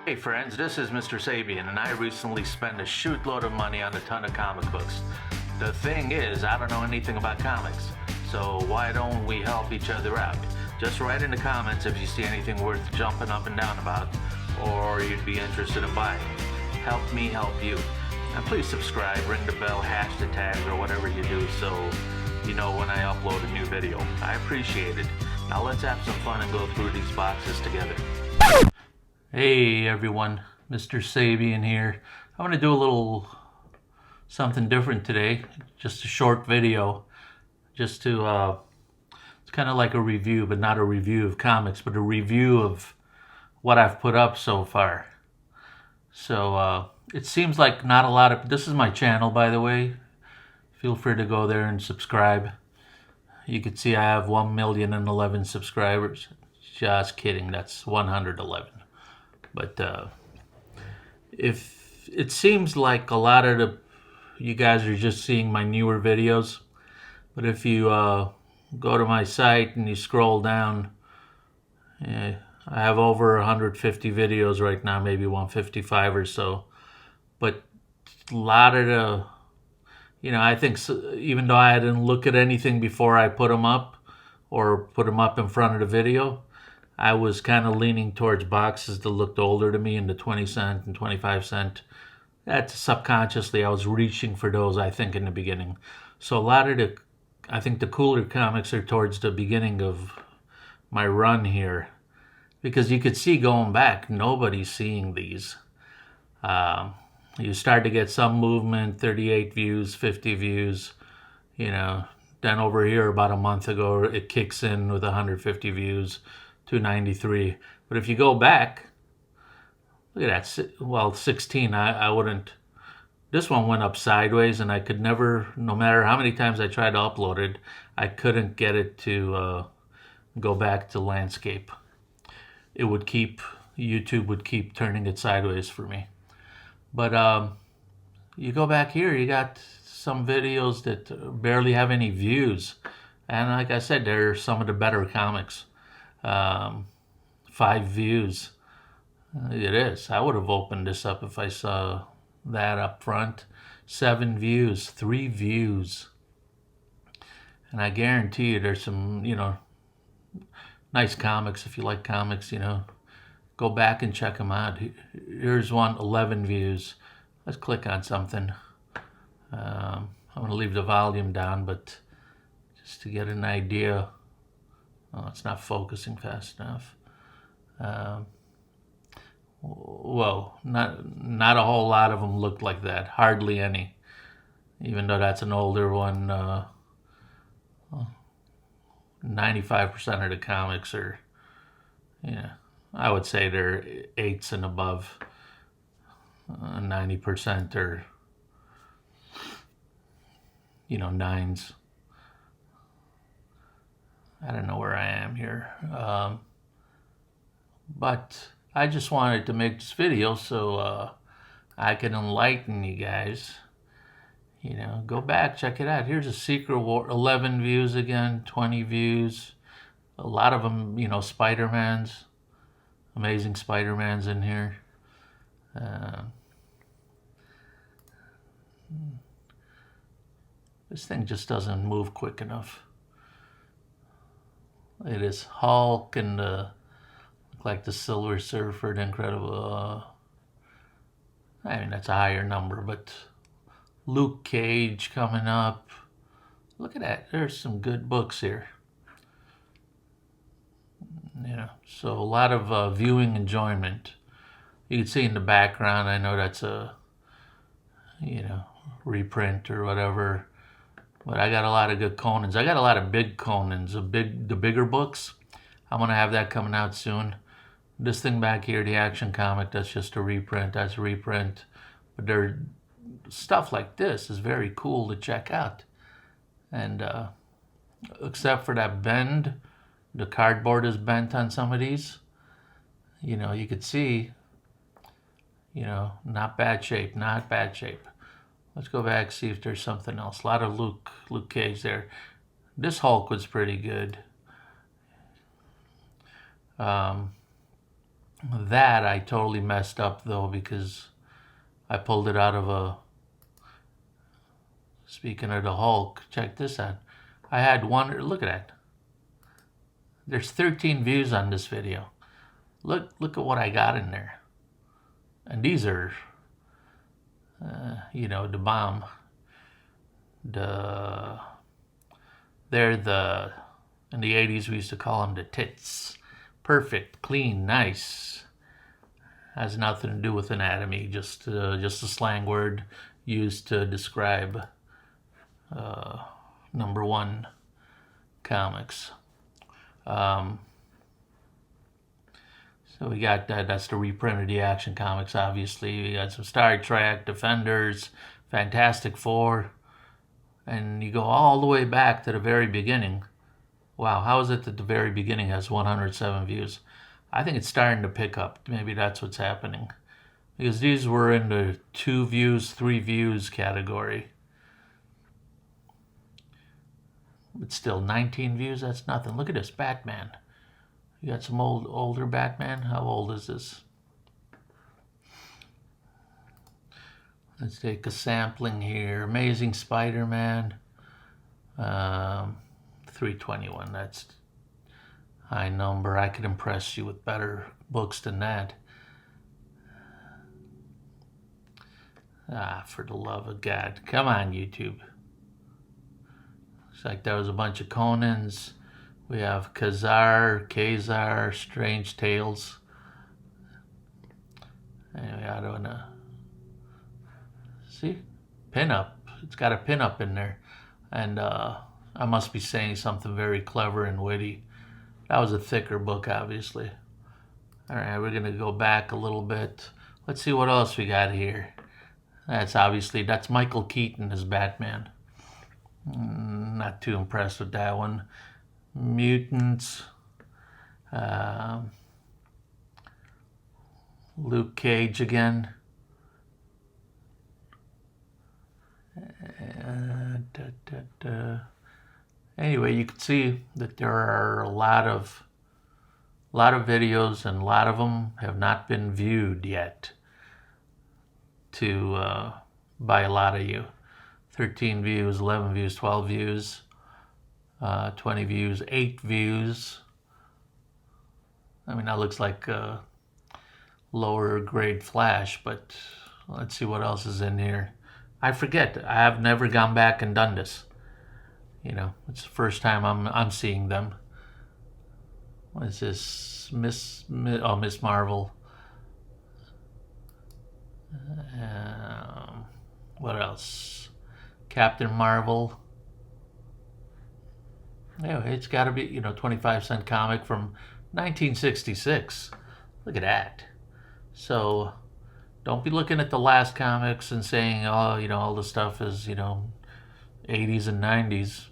Hey friends, this is MR.SABIAN, and I recently spent a shootload of money on a ton of comic books. The thing is, I don't know anything about comics, so why don't we help each other out? Just write in the comments if you see anything worth jumping up and down about, or you'd be interested in buying. Help me help you. And please subscribe, ring the bell, hash the tag, or whatever you do so you know when I upload a new video. I appreciate it. Now let's have some fun and go through these boxes together. Hey everyone, MR.SABIAN here. I'm going to do a little something different today. Just a short video. Just to, it's kind of like a review, but not a review of comics, but a review of what I've put up so far. So, it seems like not a lot of, this is my channel by the way. Feel free to go there and subscribe. You can see I have 1,011,011 subscribers. Just kidding, that's 111. But if it seems like a lot of you guys are just seeing my newer videos, but if you go to my site and you scroll down, I have over 150 videos right now, maybe 155 or so. But a lot of the, I think even though I didn't look at anything before I put them up or put them up in front of the video, I was kind of leaning towards boxes that looked older to me in the 20-cent and 25-cent. That's subconsciously, I was reaching for those, I think, in the beginning. So a lot of I think the cooler comics are towards the beginning of my run here. Because you could see going back, nobody's seeing these. You start to get some movement, 38 views, 50 views, Then over here, about a month ago, it kicks in with 150 views. 293. But if you go back, look at that. Well, 16, I wouldn't. This one went up sideways, and I could never, no matter how many times I tried to upload it, I couldn't get it to go back to landscape. It would keep, YouTube would keep turning it sideways for me. But you go back here, you got some videos that barely have any views. And like I said, they're some of the better comics. 5 views. It is. I would have opened this up if I saw that up front. 7 views, 3 views. And I guarantee you there's some, nice comics. If you like comics, go back and check them out. Here's one, 11 views. Let's click on something. I'm going to leave the volume down, but just to get an idea. Oh, it's not focusing fast enough. Whoa, not a whole lot of them looked like that. Hardly any. Even though that's an older one, 95% of the comics are, I would say they're 8s and above. 90% are, 9s. I don't know where I am here. But I just wanted to make this video so I can enlighten you guys. Go back, check it out. Here's a Secret War, 11 views again, 20 views. A lot of them, Spider-Man's. Amazing Spider-Man's in here. This thing just doesn't move quick enough. It is Hulk and look like the Silver Surfer, the Incredible. I mean, that's a higher number, but Luke Cage coming up. Look at that. There's some good books here. So a lot of viewing enjoyment. You can see in the background, I know that's a, reprint or whatever. But I got a lot of good Conans. I got a lot of big Conans, the bigger books. I'm going to have that coming out soon. This thing back here, the action comic, that's just a reprint. That's a reprint. But stuff like this is very cool to check out. And except for that bend, the cardboard is bent on some of these. You could see, not bad shape, not bad shape. Let's go back, see if there's something else. A lot of Luke Cage there. This Hulk was pretty good. That I totally messed up though, because I pulled it out of a... Speaking of the Hulk, check this out. I had one... Look at that. There's 13 views on this video. Look at what I got in there. And these are, you know, the bomb. They're the... In the 80s, we used to call them the tits. Perfect, clean, nice. Has nothing to do with anatomy, just a slang word used to describe #1 comics. So we got that. That's the reprint of the Action Comics, obviously. We got some Star Trek, Defenders, Fantastic Four, and you go all the way back to the very beginning. Wow, how is it that the very beginning has 107 views? I think it's starting to pick up. Maybe that's what's happening. Because these were in the 2 views, 3 views category. But still, 19 views, that's nothing. Look at this, Batman. You got some older Batman? How old is this? Let's take a sampling here. Amazing Spider-Man. 321, that's high number. I could impress you with better books than that. Ah, for the love of God. Come on, YouTube. Looks like there was a bunch of Conans. We have Kazar, Strange Tales. And we got to see? Pinup. It's got a pinup in there. And I must be saying something very clever and witty. That was a thicker book, obviously. All right, we're going to go back a little bit. Let's see what else we got here. That's Michael Keaton as Batman. Not too impressed with that one. Mutants. Luke Cage again. Anyway, you can see that there are a lot of videos, and a lot of them have not been viewed yet by a lot of you. 13 views, 11 views, 12 views, 20 views, 8 views. I mean, that looks like a lower grade Flash, but let's see what else is in here. I forget. I have never gone back and done this. You know, it's the first time I'm seeing them. What is this? Miss Marvel. What else? Captain Marvel. Anyway, it's got to be, 25-cent comic from 1966. Look at that. So don't be looking at the last comics and saying, oh, all the stuff is, 80s and 90s.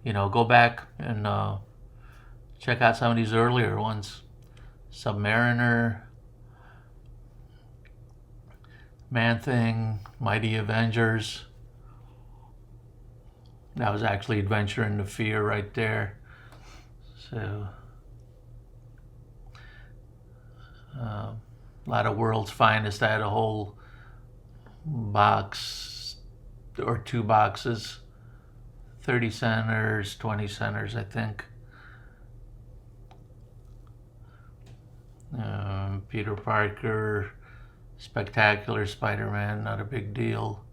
Go back and check out some of these earlier ones. Submariner, Man-Thing, Mighty Avengers. That was actually Adventure into Fear right there. So, a lot of World's Finest. I had a whole box or 2 boxes. 30 centers, 20 centers, I think. Peter Parker, Spectacular Spider-Man, not a big deal.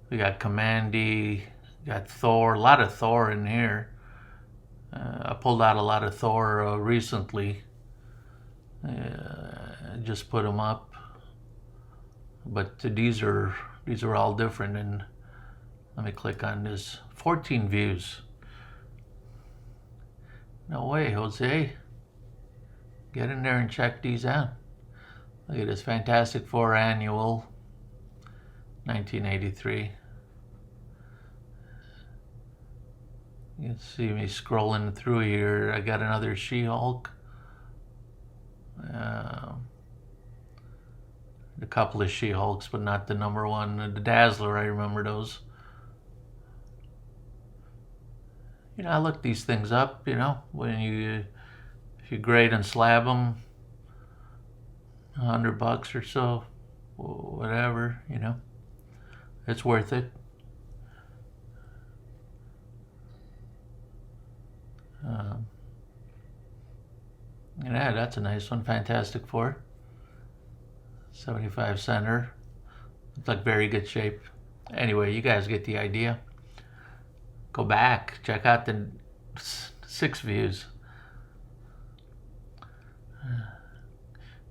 We got Commandy, got Thor, a lot of Thor in here. I pulled out a lot of Thor recently. Just put them up. But these are all different. And let me click on this. 14 views. No way, Jose. Get in there and check these out. Look at this Fantastic Four Annual, 1983. You can see me scrolling through here. I got another She-Hulk. A couple of She-Hulks, but not the #1. The Dazzler, I remember those. I look these things up, when if you grade and slab them, $100 or so, whatever, you know, it's worth it. Yeah, that's a nice one. Fantastic Four. 75 center. It's like very good shape. Anyway, you guys get the idea. Go back, check out the 6 views.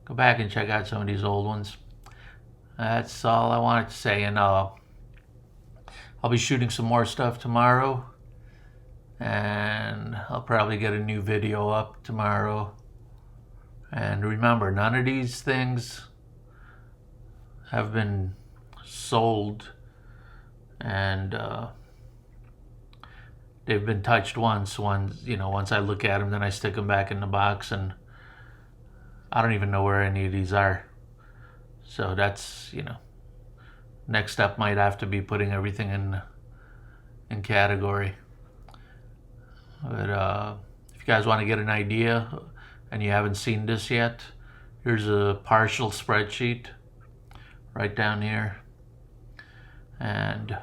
Go back and check out some of these old ones. That's all I wanted to say. And I'll be shooting some more stuff tomorrow. And I'll probably get a new video up tomorrow. And remember, none of these things have been sold, and they've been touched once. Once I look at them, then I stick them back in the box, and I don't even know where any of these are. So that's, next step might have to be putting everything in category. But if you guys want to get an idea and you haven't seen this yet, here's a partial spreadsheet right down here, and a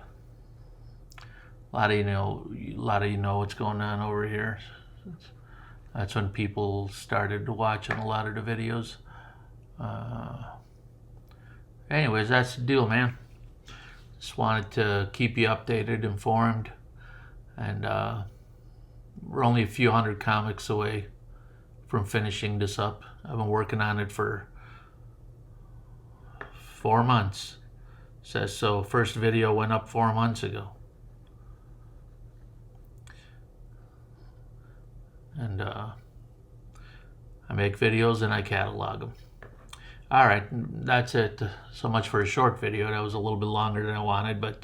lot of you know what's going on over here. That's when people started watching a lot of the videos. Anyways, that's the deal, man. Just wanted to keep you updated, informed, and we're only a few hundred comics away from finishing this up. I've been working on it for 4 months. Says so. First video went up 4 months ago. And I make videos and I catalog them. Alright, that's it. So much for a short video. That was a little bit longer than I wanted, but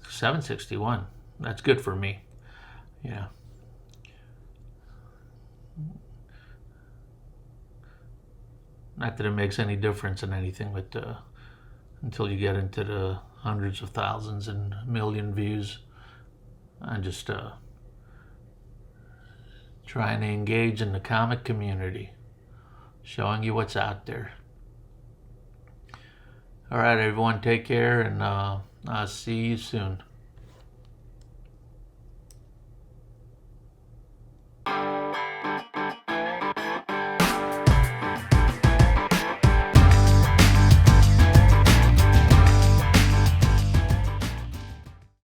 761. That's good for me. Yeah. Not that it makes any difference in anything, but until you get into the hundreds of thousands and million views, I'm just trying to engage in the comic community, showing you what's out there. All right, everyone, take care, and I'll see you soon.